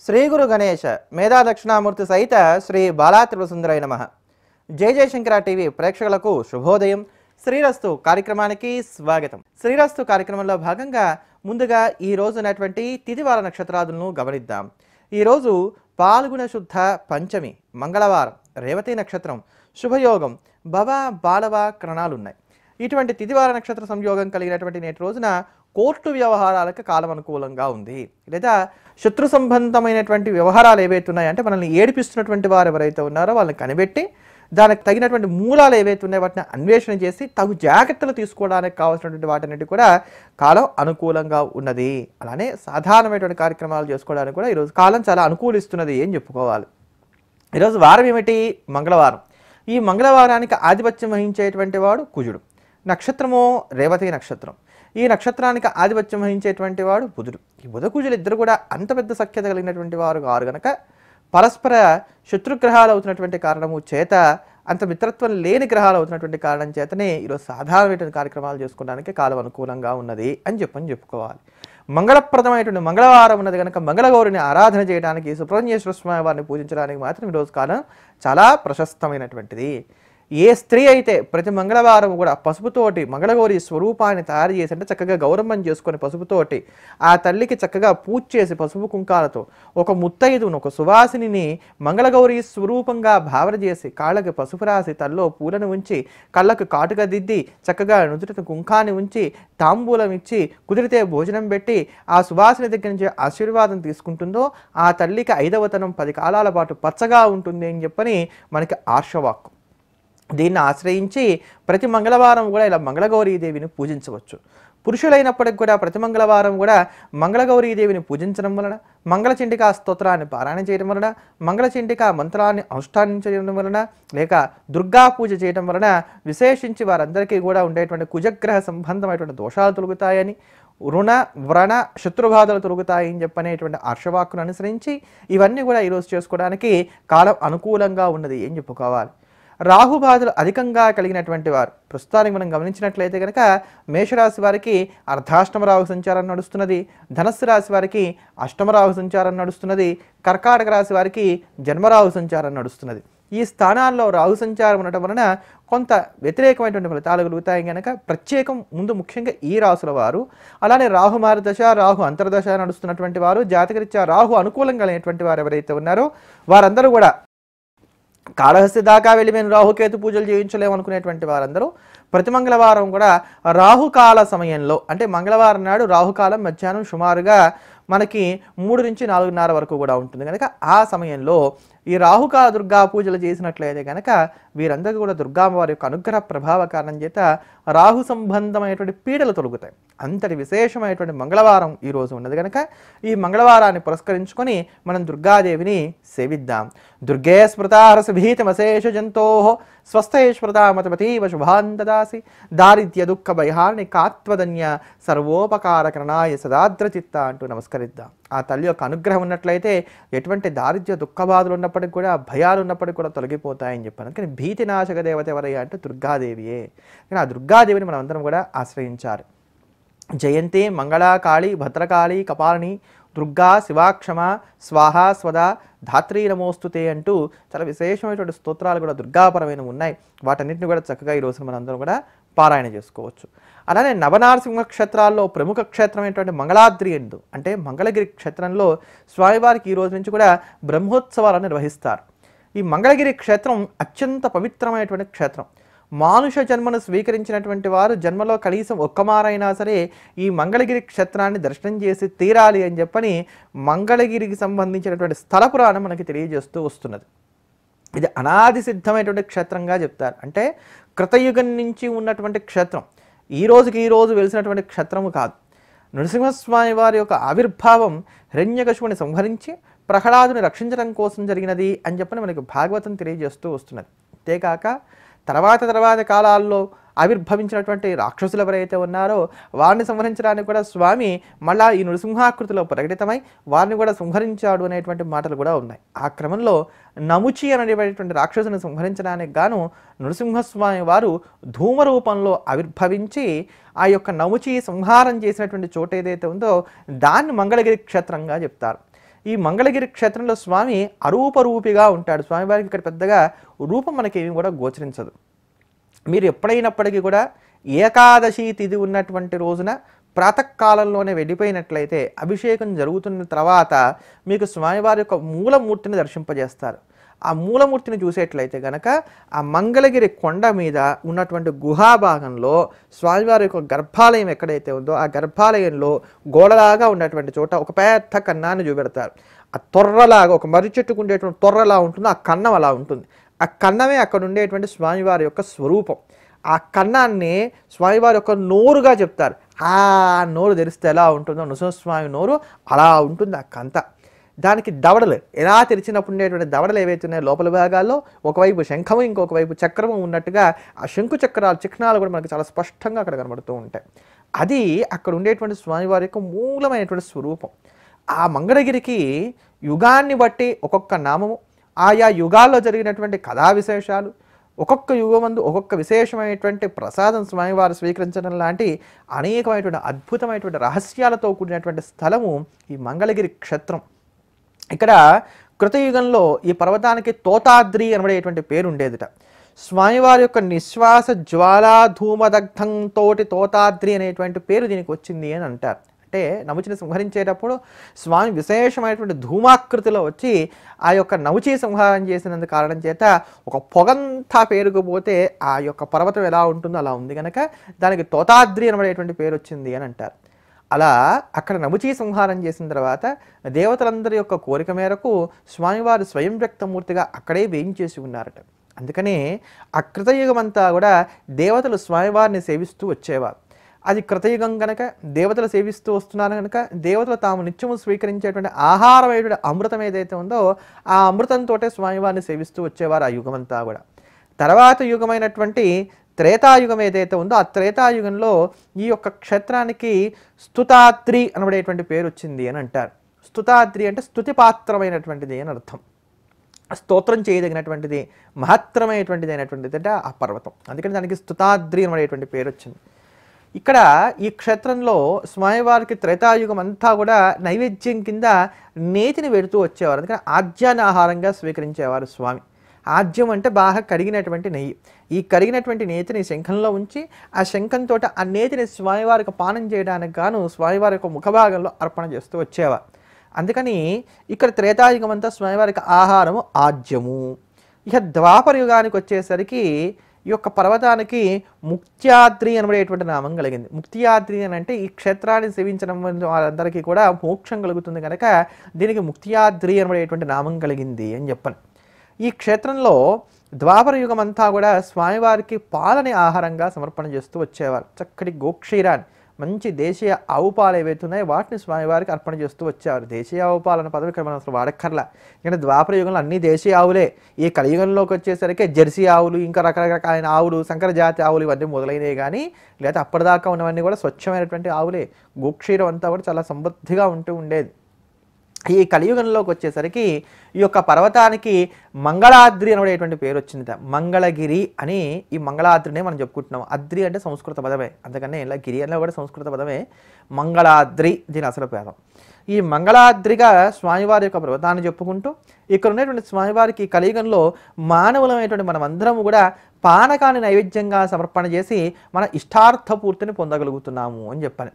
శ్రీ గురు గణేశ మేధా దక్షిణామూర్తి సహిత శ్రీ బాలా త్రిపురసుందరాయ నమః. జై జయశంకర టీవీ ప్రేక్షకులకు శుభోదయం. శ్రీరస్తు కార్యక్రమానికి స్వాగతం. శ్రీరస్తు కార్యక్రమంలో భాగంగా ముందుగా ఈ రోజు ఉన్నటువంటి తిథివార నక్షత్రాదులను గమనిద్దాం. ఈరోజు పాల్గొన శుద్ధ పంచమి మంగళవారం, రేవతి నక్షత్రం, శుభయోగం, భవ బాలవ కరణాలున్నాయి. ఇటువంటి తిథివార నక్షత్ర సంయోగం కలిగినటువంటి నేటి రోజున కోర్టు వ్యవహారాలకు కాలం అనుకూలంగా ఉంది. లేదా శత్రు సంబంధమైనటువంటి వ్యవహారాలు ఏవైతే ఉన్నాయంటే మనల్ని ఏడిపిస్తున్నటువంటి వారు ఎవరైతే ఉన్నారో వాళ్ళని కనిపెట్టి దానికి తగినటువంటి మూలాలు ఏవైతే ఉన్నాయో వాటిని అన్వేషణ చేసి తగు జాగ్రత్తలు తీసుకోవడానికి కావాల్సినటువంటి వాటిని కూడా కాలం అనుకూలంగా ఉన్నది. అలానే సాధారణమైనటువంటి కార్యక్రమాలు చేసుకోవడానికి కూడా ఈరోజు కాలం చాలా అనుకూలిస్తున్నది అని చెప్పుకోవాలి. ఈరోజు వారం ఏమిటి? మంగళవారం. ఈ మంగళవారానికి ఆధిపత్యం వహించేటువంటి వాడు కుజుడు. నక్షత్రము రేవతి నక్షత్రం. ఈ నక్షత్రానికి ఆధిపత్యం వహించేటువంటి వాడు బుధుడు. ఈ బుధ కుజులు ఇద్దరు కూడా అంత పెద్ద సఖ్యత కలిగినటువంటి వారు కారు గనక పరస్పర శత్రుగ్రహాలు అవుతున్నటువంటి కారణము చేత, అంత మిత్రత్వం లేని గ్రహాలు అవుతున్నటువంటి కారణం చేతనే ఈరోజు సాధారణమైన కార్యక్రమాలు చేసుకోవడానికి కాలం అనుకూలంగా ఉన్నది అని చెప్పుకోవాలి. మంగళప్రదమైనటువంటి మంగళవారం ఉన్నది కనుక మంగళగౌరిని ఆరాధన చేయడానికి, సుబ్రహ్మణ్యేశ్వర స్వామి వారిని పూజించడానికి మాత్రం ఈరోజు కాలం చాలా ప్రశస్తమైనటువంటిది. ఏ స్త్రీ అయితే ప్రతి మంగళవారం కూడా పసుపుతోటి మంగళగౌరి స్వరూపాన్ని తయారు చేసి, అంటే చక్కగా గౌరవం చేసుకొని పసుపుతోటి ఆ తల్లికి చక్కగా పూజ చేసి పసుపు కుంకాలతో ఒక ముత్తైదును, ఒక సువాసిని మంగళగౌరి స్వరూపంగా భావన చేసి కాళ్ళకి పసుపు రాసి తల్లో పూలను ఉంచి కళ్ళకు కాటుగా దిద్ది చక్కగా నుదుటిని కుంకాన్ని ఉంచి తాంబూలం ఇచ్చి కుదిరితే భోజనం పెట్టి ఆ సువాసిని దగ్గర నుంచి ఆశీర్వాదం తీసుకుంటుందో ఆ తల్లికి 5వ తనం 10 కాలాల పాటు పచ్చగా ఉంటుంది అని చెప్పని మనకి ఆర్షవాక్కు. దీన్ని ఆశ్రయించి ప్రతి మంగళవారం కూడా ఇలా మంగళగౌరీదేవిని పూజించవచ్చు. పురుషులైనప్పటికి కూడా ప్రతి మంగళవారం కూడా మంగళగౌరీదేవిని పూజించడం వలన, మంగళచండికా స్తోత్రాన్ని పారాయణ చేయడం వలన, మంగళచండికా మంత్రాన్ని అనుష్ఠానించడం వలన, లేక దుర్గా పూజ చేయడం వలన విశేషించి వారందరికీ కూడా ఉండేటువంటి కుజగ్రహ సంబంధమైనటువంటి దోషాలు తొలగుతాయని, రుణ వ్రణ శత్రుబాధలు తొలగుతాయి అని చెప్పనేటువంటి ఆర్షవాక్కును అనుసరించి ఇవన్నీ కూడా ఈరోజు చేసుకోవడానికి కాలం అనుకూలంగా ఉన్నది అని చెప్పుకోవాలి. రాహుబాధలు అధికంగా కలిగినటువంటి వారు ప్రస్తుతానికి మనం గమనించినట్లయితే కనుక మేషరాశి వారికి అర్ధాష్టమ రాహు సంచారం నడుస్తున్నది, ధనస్సు రాశి వారికి అష్టమ రాహు సంచారం నడుస్తున్నది, కర్కాటక రాశి వారికి జన్మరాహు సంచారం నడుస్తున్నది. ఈ స్థానాల్లో రాహు సంచారం ఉండటం వలన కొంత వ్యతిరేకమైనటువంటి ఫలితాలు కలుగుతాయి కనుక ప్రత్యేకం ముందు ముఖ్యంగా ఈ రాసుల వారు, అలానే రాహు మార్గదశ, రాహు అంతర్దశ నడుస్తున్నటువంటి వారు, జాతకరీత్యా రాహు అనుకూలంగా లేనటువంటి వారు ఎవరైతే ఉన్నారో వారందరూ కూడా కాళహస్తి దాకా వెళ్ళి మేము రాహుకేతు పూజలు చేయించలేము అనుకునేటువంటి వారందరూ ప్రతి మంగళవారం కూడా రాహుకాల సమయంలో, అంటే మంగళవారం నాడు రాహుకాలం మధ్యాహ్నం సుమారుగా మనకి 3 నుంచి 4:30 వరకు కూడా ఉంటుంది కనుక ఆ సమయంలో ఈ రాహుకాల దుర్గా పూజలు చేసినట్లయితే కనుక వీరందరికీ కూడా దుర్గామ్మవారి యొక్క అనుగ్రహ ప్రభావ కారణం చేత రాహు సంబంధమైనటువంటి పీడలు తొలగుతాయి. అంతటి విశేషమైనటువంటి మంగళవారం ఈరోజు ఉన్నది కనుక ఈ మంగళవారాన్ని పురస్కరించుకొని మనం దుర్గాదేవిని సేవిద్దాం. దుర్గే స్మృతారసభీతమశేష జంతో స్వస్థే స్మృతామతమతీవ శుభాంతదాసి దారిద్ర్య దుఃఖ భయాన్ని కాత్వదన్య సర్వోపకారకరణాయ సదాద్రచిత్త అంటూ నమస్కరిద్దాం. ఆ తల్లి యొక్క అనుగ్రహం ఉన్నట్లయితే ఎటువంటి దారిద్ర్య దుఃఖ బాధలు ఉన్నప్పటికీ కూడా, భయాలు ఉన్నప్పటికీ కూడా తొలగిపోతాయని చెప్పాను. కానీ భీతినాశక దేవత ఎవరయ్యా అంటే దుర్గాదేవియే. కానీ ఆ దుర్గాదేవిని మనం అందరం కూడా ఆశ్రయించాలి. జయంతి మంగళా కాళీ భద్రకాళీ కపాలిని దుర్గా శివాక్షమ స్వాహా స్వదా ధాత్రీ నమోస్తుతే అంటూ చాలా విశేషమైనటువంటి స్తోత్రాలు కూడా దుర్గాపరమైన ఉన్నాయి. వాటన్నింటిని కూడా చక్కగా ఈ రోజున మనందరం కూడా పారాయణ చేసుకోవచ్చు. అలానే నవనారసింహ క్షేత్రాల్లో ప్రముఖ క్షేత్రమైనటువంటి మంగళాద్రి ఎందు, అంటే మంగళగిరి క్షేత్రంలో స్వామివారికి ఈ రోజు నుంచి కూడా బ్రహ్మోత్సవాలను నిర్వహిస్తారు. ఈ మంగళగిరి క్షేత్రం అత్యంత పవిత్రమైనటువంటి క్షేత్రం. మానుష జన్మను స్వీకరించినటువంటి వారు జన్మలో కనీసం ఒక్కమారైనా సరే ఈ మంగళగిరి క్షేత్రాన్ని దర్శనం చేసి తీరాలి అని చెప్పని మంగళగిరికి సంబంధించినటువంటి స్థల పురాణం మనకి తెలియజేస్తూ వస్తున్నది. ఇది అనాది సిద్ధమైనటువంటి క్షేత్రంగా చెప్తారు. అంటే కృతయుగం నుంచి ఉన్నటువంటి క్షేత్రం, ఈ రోజు వెలిసినటువంటి క్షేత్రము కాదు. నృసింహస్వామి వారి యొక్క ఆవిర్భావం హిరణ్యకశిపుని సంహరించి ప్రహ్లాదుని రక్షించడం కోసం జరిగినది అని చెప్పని మనకి భాగవతం తెలియజేస్తూ వస్తున్నది. అంతేకాక తర్వాత కాలాల్లో ఆవిర్భవించినటువంటి రాక్షసులు ఎవరైతే ఉన్నారో వారిని సంహరించడానికి కూడా స్వామి మళ్ళా ఈ నృసింహాకృతిలో ప్రకటితమై వారిని కూడా సంహరించాడు అనేటువంటి మాటలు కూడా ఉన్నాయి. ఆ క్రమంలో నముచి అనేటువంటి రాక్షసుని సంహరించడానికి గాను నృసింహస్వామి వారు ధూమ రూపంలో ఆవిర్భవించి ఆ యొక్క నముచి సంహారం చేసినటువంటి చోటు ఏదైతే ఉందో దాన్ని మంగళగిరి క్షేత్రంగా చెప్తారు. ఈ మంగళగిరి క్షేత్రంలో స్వామి అరూపరూపిగా ఉంటాడు. స్వామివారికి ఇక్కడ పెద్దగా రూపం మనకి ఏమి కూడా గోచరించదు. మీరు ఎప్పుడైనప్పటికీ కూడా ఏకాదశి తిథి ఉన్నటువంటి రోజున ప్రాతకాలంలోనే వెళ్ళిపోయినట్లయితే అభిషేకం జరుగుతున్న తర్వాత మీకు స్వామివారి యొక్క మూలమూర్తిని దర్శింపజేస్తారు. ఆ మూలమూర్తిని చూసేట్లయితే కనుక ఆ మంగళగిరి కొండ మీద ఉన్నటువంటి గుహాభాగంలో స్వామివారి యొక్క గర్భాలయం ఎక్కడైతే ఉందో ఆ గర్భాలయంలో గోడలాగా ఉన్నటువంటి చోట ఒక పెద్ద కన్నాన్ని చూపెడతారు. ఆ తొర్రలాగా ఒక మర్రి చెట్టుకు ఉండేటువంటి తొర్రలా ఉంటుంది, ఆ కన్నం అలా ఉంటుంది. ఆ కన్నమే అక్కడ ఉండేటువంటి స్వామివారి యొక్క స్వరూపం. ఆ కన్నాన్ని స్వామివారి యొక్క నోరుగా చెప్తారు. ఆ నోరు తెరిస్తే ఎలా ఉంటుందో నృసింహస్వామి నోరు అలా ఉంటుంది ఆ కంత. దానికి దవడలు ఎలా తెరిచినప్పుడు ఉండేటువంటి దవడలు ఏవైతే ఉన్నాయో లోపల భాగాల్లో ఒకవైపు శంఖము ఇంకొక వైపు చక్రము ఉన్నట్టుగా ఆ శంకు చక్రాలు చిహ్నాలు కూడా మనకు చాలా స్పష్టంగా అక్కడ కనబడుతూ ఉంటాయి. అది అక్కడ ఉండేటువంటి స్వామివారి యొక్క మూలమైనటువంటి స్వరూపం. ఆ మంగళగిరికి యుగాన్ని బట్టి ఒక్కొక్క నామము, ఆయా యుగాల్లో జరిగినటువంటి కథా విశేషాలు, ఒక్కొక్క యుగమందు ఒక్కొక్క విశేషమైనటువంటి ప్రసాదం స్వామివారు స్వీకరించడం లాంటి అనేకమైనటువంటి అద్భుతమైనటువంటి రహస్యాలతో కూడినటువంటి స్థలము ఈ మంగళగిరి క్షేత్రం. ఇక్కడ కృతయుగంలో ఈ పర్వతానికి తోతాద్రి అనబడేటువంటి పేరు ఉండేదిట. స్వామివారి యొక్క నిశ్వాస జ్వాలా ధూమదగ్ధంతో తోతాద్రి అనేటువంటి పేరు దీనికి వచ్చింది అని అంటారు. అంటే నముచిని సంహరించేటప్పుడు స్వామి విశేషమైనటువంటి ధూమాకృతిలో వచ్చి ఆ యొక్క నముచి సంహారం చేసినందుకు కారణం చేత ఒక పొగంతా పేరుకుపోతే ఆ యొక్క పర్వతం ఎలా ఉంటుందో అలా ఉంది కనుక దానికి తోతాద్రి అనబడేటువంటి పేరు వచ్చింది అని అంటారు. అలా అక్కడ నముచి సంహారం చేసిన తర్వాత దేవతలందరి యొక్క కోరిక మేరకు స్వామివారు స్వయం వ్యక్తమూర్తిగా అక్కడే వేయించేసి ఉన్నారట. అందుకనే ఆ కృతయుగం అంతా కూడా దేవతలు స్వామివారిని సేవిస్తూ వచ్చేవారు. అది కృతయుగం కనుక దేవతలు సేవిస్తూ వస్తున్నారు కనుక దేవతలు తాము నిత్యము స్వీకరించేటువంటి ఆహారమైనటువంటి అమృతం ఏదైతే ఉందో ఆ అమృతంతో స్వామివారిని సేవిస్తూ వచ్చేవారు ఆ యుగమంతా కూడా. తర్వాత యుగమైనటువంటి త్రేతాయుగం ఏదైతే ఉందో ఆ త్రేతాయుగంలో ఈ యొక్క క్షేత్రానికి స్తుతాద్రి అనబడేటువంటి పేరు వచ్చింది అని అంటారు. స్తుతాద్రి అంటే స్తుతిపాత్రమైనటువంటిది అని అర్థం. స్తోత్రం చేయదగినటువంటిది, మహత్తరమైనటువంటిది అయినటువంటిది అంటే ఆ పర్వతం. అందుకని దానికి స్తుతాద్రి అనబడేటువంటి పేరు వచ్చింది. ఇక్కడ ఈ క్షేత్రంలో స్వామివారికి త్రేతాయుగం అంతా కూడా నైవేద్యం కింద నేతిని పెడుతూ వచ్చేవారు. అందుకని ఆజ్యాన్ని ఆహారంగా స్వీకరించేవారు స్వామి. ఆజ్యం అంటే బాగా కరిగినటువంటి నెయ్యి. ఈ కరిగినటువంటి నేతిని శంఖంలో ఉంచి ఆ శంఖంతో ఆ నేతిని స్వామివారికి పానం చేయడానికి గాను స్వామివారి యొక్క ముఖభాగంలో అర్పణ చేస్తూ వచ్చేవారు. అందుకని ఇక్కడ త్రేతాయుగం అంతా స్వామివారికి ఆహారము ఆజ్యము. ఇక ద్వాపర యుగానికి వచ్చేసరికి ఈ యొక్క పర్వతానికి ముక్త్యాద్రి అనబడేటువంటి నామం కలిగింది. ముక్త్యాద్రి అని అంటే ఈ క్షేత్రాన్ని సేవించడం వాళ్ళందరికీ కూడా మోక్షం కలుగుతుంది కనుక దీనికి ముక్త్యాద్రి అనబడేటువంటి నామం కలిగింది అని చెప్పాను. ఈ క్షేత్రంలో ద్వాపర యుగం అంతా కూడా స్వామివారికి పాలని ఆహారంగా సమర్పణ చేస్తూ వచ్చేవారు. చక్కటి గోక్షీరాన్ని, మంచి దేశీయ ఆవు పాలు ఏవైతే ఉన్నాయో వాటిని స్వామివారికి అర్పణ చేస్తూ వచ్చేవారు. దేశీయ ఆవు పాలు అన్న పదవి ఇక్కడ మనం అసలు వాడక్కర్లా. ఎందుకంటే ద్వాపర యుగంలో అన్ని దేశీయ ఆవులే. ఈ కలియుగంలోకి వచ్చేసరికి జెర్సీ ఆవులు, ఇంకా రకరకాలైన ఆవులు, సంకర జాతి ఆవులు ఇవన్నీ మొదలైనవి. కానీ లేదా అప్పటిదాకా ఉన్నవన్నీ కూడా స్వచ్ఛమైనటువంటి ఆవులే. గోక్షీరం అంతా కూడా చాలా సమృద్ధిగా ఉంటూ ఉండేది. ఈ కలియుగంలోకి వచ్చేసరికి ఈ యొక్క పర్వతానికి మంగళాద్రి అనబడేటువంటి పేరు వచ్చింది. మంగళగిరి అని ఈ మంగళాద్రినే మనం చెప్పుకుంటున్నాం. అద్రి అంటే సంస్కృత పదమే, అందుకనే ఇలా గిరి అనే కూడా సంస్కృత పదమే. మంగళాద్రి దీని అసలు పేదం. ఈ మంగళాద్రిగా స్వామివారి యొక్క పర్వతాన్ని చెప్పుకుంటూ ఇక్కడ ఉన్నటువంటి స్వామివారికి ఈ కలియుగంలో మానవులమైనటువంటి మనమందరము కూడా పానకాన్ని నైవేద్యంగా సమర్పణ చేసి మన ఇష్టార్థ పూర్తిని పొందగలుగుతున్నాము అని చెప్పాను.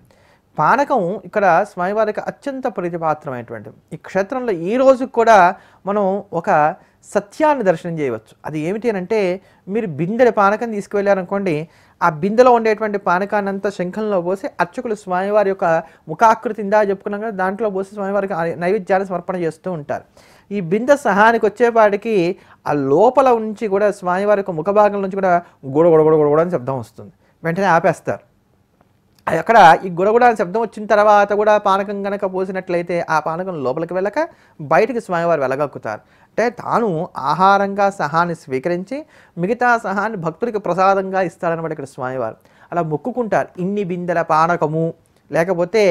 పానకం ఇక్కడ స్వామివారికి అత్యంత ప్రీతిపాత్రమైనటువంటిది. ఈ క్షేత్రంలో ఈ రోజు కూడా మనం ఒక సత్యాన్ని దర్శనం చేయవచ్చు. అది ఏమిటి అని అంటే, మీరు బిందెల పానకం తీసుకువెళ్ళారనుకోండి, ఆ బిందెలో ఉండేటువంటి పానకాన్ని అంతా శంఖంలో పోసి అర్చకులు స్వామివారి యొక్క ముఖాకృతి ఇందా చెప్పుకున్నాం కదా, దాంట్లో పోసి స్వామివారికి నైవేద్యాన్ని సమర్పణ చేస్తూ ఉంటారు. ఈ బిందె సహానికి వచ్చేపాటికి ఆ లోపల నుంచి కూడా స్వామివారి యొక్క ముఖభాగం నుంచి కూడా గొడగొడగొడగొడ అని శబ్దం వస్తుంది. వెంటనే ఆపేస్తారు. అక్కడ ఈ గుడగుడ శబ్దం వచ్చిన తర్వాత కూడా పానకం కనుక పోసినట్లయితే ఆ పానకం లోపలికి వెళ్ళక బయటికి స్వామివారు వెళ్ళగక్కుతారు. అంటే తాను ఆహారంగా సహాన్ని స్వీకరించి మిగతా సహాన్ని భక్తుడికి ప్రసాదంగా ఇస్తాడనమాట ఇక్కడ స్వామివారు. అలా మొక్కుకుంటారు. ఇన్ని బిందెల పానకము లేకపోతే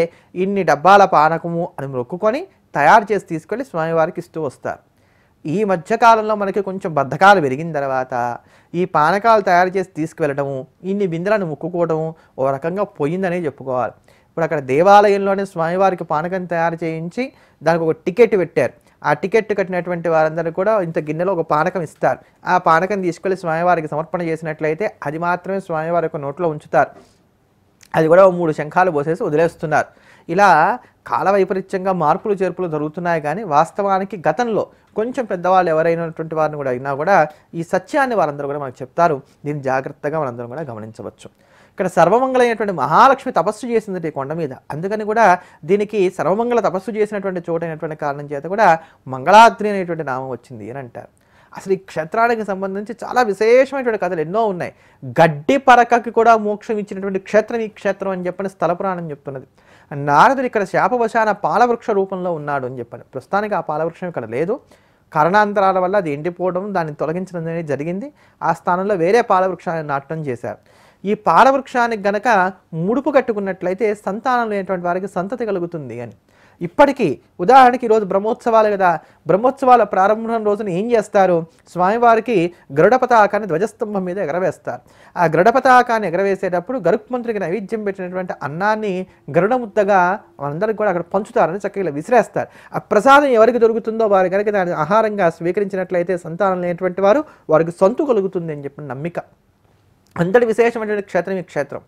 ఇన్ని డబ్బాల పానకము అని మొక్కుకొని తయారు చేసి తీసుకెళ్ళి స్వామివారికి ఇస్తూ వస్తారు. ఈ మధ్యకాలంలో మనకి కొంచెం బద్ధకాలు పెరిగిన తర్వాత ఈ పానకాలు తయారు చేసి తీసుకువెళ్ళటము, ఇన్ని బిందెలను ముక్కుకోవడము ఓ రకంగా పోయిందనే చెప్పుకోవాలి. ఇప్పుడు అక్కడ దేవాలయంలోనే స్వామివారికి పానకం తయారు చేయించి దానికి ఒక టికెట్ పెట్టారు. ఆ టికెట్ కట్టినటువంటి వారందరూ కూడా ఇంత గిన్నెలో ఒక పానకం ఇస్తారు. ఆ పానకం తీసుకెళ్లి స్వామివారికి సమర్పణ చేసినట్లయితే అది మాత్రమే స్వామివారి యొక్క నోట్లో ఉంచుతారు. అది కూడా 3 శంఖాలు పోసేసి వదిలేస్తున్నారు. ఇలా కాల వైపరీత్యంగా మార్పులు చేర్పులు జరుగుతున్నాయి. కానీ వాస్తవానికి గతంలో కొంచెం పెద్దవాళ్ళు ఎవరైనటువంటి వారిని కూడా అయినా కూడా ఈ సత్యాన్ని వారందరూ కూడా మనకు చెప్తారు. దీన్ని జాగ్రత్తగా మనందరం కూడా గమనించవచ్చు. ఇక్కడ సర్వమంగళైనటువంటి మహాలక్ష్మి తపస్సు చేసింది ఈ కొండ మీద. అందుకని కూడా దీనికి సర్వమంగళ తపస్సు చేసినటువంటి చోటు అయినటువంటి కారణం చేత కూడా మంగళాద్రి అనేటువంటి నామం వచ్చింది అని అంటారు. అసలు ఈ క్షేత్రానికి సంబంధించి చాలా విశేషమైనటువంటి కథలు ఎన్నో ఉన్నాయి. గడ్డి పరకకి కూడా మోక్షం ఇచ్చినటువంటి క్షేత్రం ఈ క్షేత్రం అని చెప్పని స్థల పురాణం చెప్తున్నది. నారదుడు ఇక్కడ శాపవశాన పాలవృక్ష రూపంలో ఉన్నాడు అని చెప్పాను. ప్రస్తుతానికి ఆ పాలవృక్షం ఇక్కడ లేదు. కారణాంతరాల వల్ల అది ఎండిపోవడం, దాన్ని తొలగించడం అనేది జరిగింది. ఆ స్థానంలో వేరే పాలవృక్షాన్ని నాటడం చేశారు. ఈ పాలవృక్షానికి గనక ముడుపు కట్టుకున్నట్లయితే సంతానం లేనటువంటి వారికి సంతతి కలుగుతుంది అని. ఇప్పటికీ ఉదాహరణకి ఈరోజు బ్రహ్మోత్సవాలు కదా, బ్రహ్మోత్సవాల ప్రారంభం రోజున ఏం చేస్తారు? స్వామివారికి గరుడ పతాకాన్ని ధ్వజస్తంభం మీద ఎగరవేస్తారు. ఆ గరుడ పతాకాన్ని ఎగరవేసేటప్పుడు గరుక్మంత్రికి నైవేద్యం పెట్టినటువంటి అన్నాన్ని గరుడ ముద్దగా అందరికి కూడా అక్కడ పంచుతారని చక్కగా ఇలా విసిరేస్తారు. ఆ ప్రసాదం ఎవరికి దొరుకుతుందో వారి కనుక దాన్ని ఆహారంగా స్వీకరించినట్లయితే సంతానం లేనటువంటి వారు వారికి సొంతు కలుగుతుంది అని చెప్పిన నమ్మిక. అంతటి విశేషమైనటువంటి క్షేత్రం ఈ క్షేత్రం.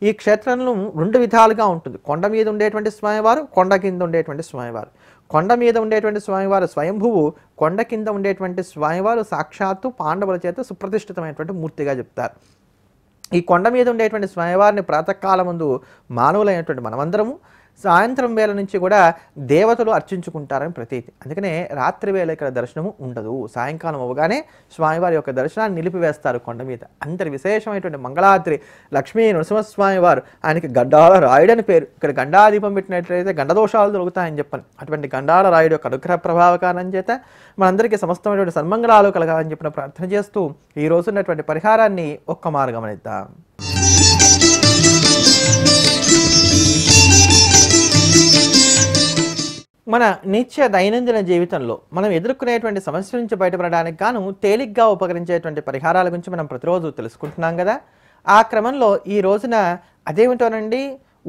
ఈ క్షేత్రంలో 2 విధాలుగా ఉంటుంది. కొండ మీద ఉండేటువంటి స్వామివారు, కొండ కింద ఉండేటువంటి స్వామివారు. కొండ మీద ఉండేటువంటి స్వామివారు స్వయంభువు, కొండ కింద ఉండేటువంటి స్వామివారు సాక్షాత్తు పాండవుల చేత సుప్రతిష్ఠితమైనటువంటి మూర్తిగా చెప్తారు. ఈ కొండ మీద ఉండేటువంటి స్వామివారిని ప్రాతకాలం ముందు మానవులైనటువంటి మనమందరము సాయంత్రం వేళ నుంచి కూడా దేవతలు అర్చించుకుంటారని ప్రతీతి. అందుకనే రాత్రి వేళ ఇక్కడ దర్శనము ఉండదు. సాయంకాలం అవగానే స్వామివారి యొక్క దర్శనాన్ని నిలిపివేస్తారు కొండ మీద. అంతటి విశేషమైనటువంటి మంగళాద్రి లక్ష్మీ నరసింహస్వామి వారు, ఆయనకి గండాల రాయుడు అని పేరు. ఇక్కడ గండాదీపం పెట్టినట్లయితే గండదోషాలు దొరుకుతాయని చెప్పని అటువంటి గండాల రాయుడు యొక్క అనుగ్రహ ప్రభావ కారణం చేత మనందరికీ సమస్తమైనటువంటి సన్మంగళాలు కలగాలని చెప్పిన ప్రార్థన చేస్తూ ఈ రోజు ఉన్నటువంటి పరిహారాన్ని ఒక్క మారు గమనిద్దాం. మన నిత్య దైనందిన జీవితంలో మనం ఎదుర్కొనేటువంటి సమస్యల నుంచి బయటపడడానికి గాను తేలిగ్గా ఉపకరించేటువంటి పరిహారాల గురించి మనం ప్రతిరోజు తెలుసుకుంటున్నాం కదా. ఆ క్రమంలో ఈ రోజున అదేమిటోనండి,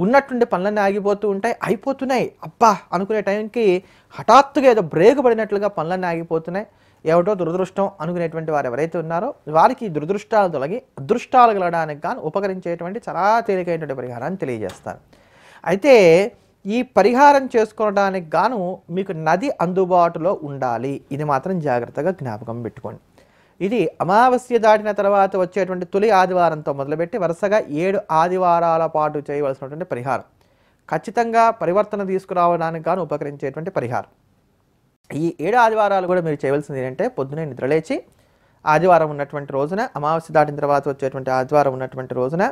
ఉన్నట్టుండి పనులన్నీ ఆగిపోతూ ఉంటాయి, అయిపోతున్నాయి అబ్బా అనుకునే టైంకి హఠాత్తుగా ఏదో బ్రేక్ పడినట్లుగా పనులన్నీ ఆగిపోతున్నాయి, ఏమిటో దురదృష్టం అనుకునేటువంటి వారు ఎవరైతే ఉన్నారో వారికి దురదృష్టాలు తొలగి అదృష్టాలు కలగడానికి గాను ఉపకరించేటువంటి చాలా తేలికైనటువంటి పరిహారాన్ని తెలియజేస్తాను. అయితే ఈ పరిహారం చేసుకోవడానికి గాను మీకు నది అందుబాటులో ఉండాలి. ఇది మాత్రం జాగ్రత్తగా జ్ఞాపకం పెట్టుకోండి. ఇది అమావాస్య దాటిన తర్వాత వచ్చేటువంటి తొలి ఆదివారంతో మొదలుపెట్టి వరుసగా 7 ఆదివారాల పాటు చేయవలసినటువంటి పరిహారం. ఖచ్చితంగా పరివర్తన తీసుకురావడానికి గాను ఉపకరించేటువంటి పరిహారం. ఈ 7 ఆదివారాలు కూడా మీరు చేయవలసింది ఏంటంటే, పొద్దునే నిద్రలేచి ఆదివారం ఉన్నటువంటి రోజున, అమావాస్య దాటిన తర్వాత వచ్చేటువంటి ఆదివారం ఉన్నటువంటి రోజున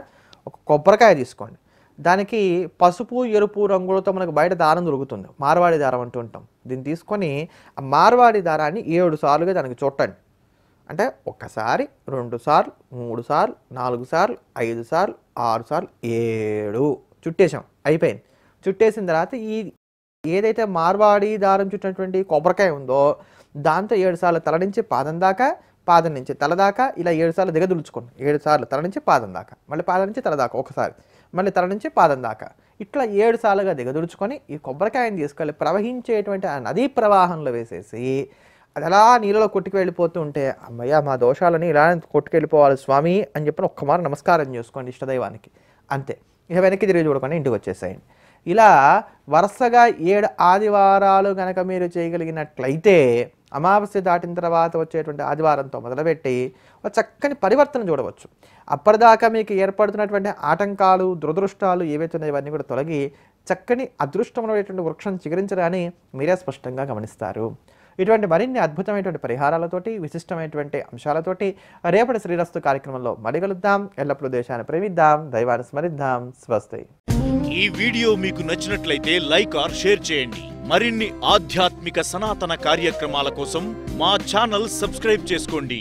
ఒక కొబ్బరికాయ తీసుకోండి. దానికి పసుపు ఎరుపు రంగులతో మనకు బయట దారం దొరుకుతుంది, మార్వాడి దారం అంటూ ఉంటాం. దీన్ని తీసుకొని ఆ మార్వాడి దారాన్ని 7 సార్లుగా దానికి చుట్టండి. అంటే 1 సారి, 2 సార్లు, 3 సార్లు, 4 సార్లు, 5 సార్లు, 6 సార్లు, 7 చుట్టేసాం, అయిపోయింది. చుట్టేసిన తర్వాత ఈ ఏదైతే మార్వాడి దారం చుట్టినటువంటి కొబ్బరికాయ ఉందో దాంతో 7 సార్లు తల నుంచి పాదం దాకా, పాదం నుంచి తల దాకా ఇలా 7 సార్లు దిగదులుచుకోండి. 7 సార్లు తల నుంచి పాదం దాకా, మళ్ళీ పాదం నుంచి తల దాకా ఒకసారి, మళ్ళీ తల నుంచి పాదం దాకా, ఇట్లా 7 సార్లుగా దిగదులుచుకొని ఈ కొబ్బరికాయని తీసుకెళ్ళి ప్రవహించేటువంటి ఆ నదీ ప్రవాహంలో వేసేసి అది అలా నీళ్ళలో కొట్టుకు వెళ్ళిపోతూ ఉంటే, అమ్మయ్య మా దోషాలని ఇలా కొట్టుకెళ్ళిపోవాలి స్వామి అని చెప్పి ఒక్కమారు నమస్కారం చేసుకోండి ఇష్టదైవానికి. అంతే, ఇక వెనక్కి తిరిగి చూడకుండా ఇంటికి వచ్చేసేయండి. ఇలా వరుసగా 7 ఆదివారాలు కనుక మీరు చేయగలిగినట్లయితే అమావాస్య దాటిన తర్వాత వచ్చేటువంటి ఆదివారంతో మొదలుపెట్టి ఒక చక్కని పరివర్తన చూడవచ్చు. అప్పటిదాకా మీకు ఏర్పడుతున్నటువంటి ఆటంకాలు, దురదృష్టాలు ఏవైతే ఉన్నాయో ఇవన్నీ కూడా తొలగి చక్కని అదృష్టమైనటువంటి వృక్షం చిగురించడాన్ని మీరే స్పష్టంగా గమనిస్తారు. ఇటువంటి మరిన్ని అద్భుతమైనటువంటి పరిహారాలతోటి, విశిష్టమైనటువంటి అంశాలతోటి రేపటి శ్రీరస్తు కార్యక్రమంలో మళ్ళీ కలుద్దాం. ఎల్లప్పుడూ దేశాన్ని ప్రేమిద్దాం, దైవాన్ని స్మరిద్దాం. స్వస్తి. ఈ వీడియో మీకు నచ్చినట్లయితే లైక్ ఆర్ షేర్ చేయండి. మరిన్ని ఆధ్యాత్మిక సనాతన కార్యక్రమాల కోసం మా ఛానల్ సబ్స్క్రైబ్ చేసుకోండి.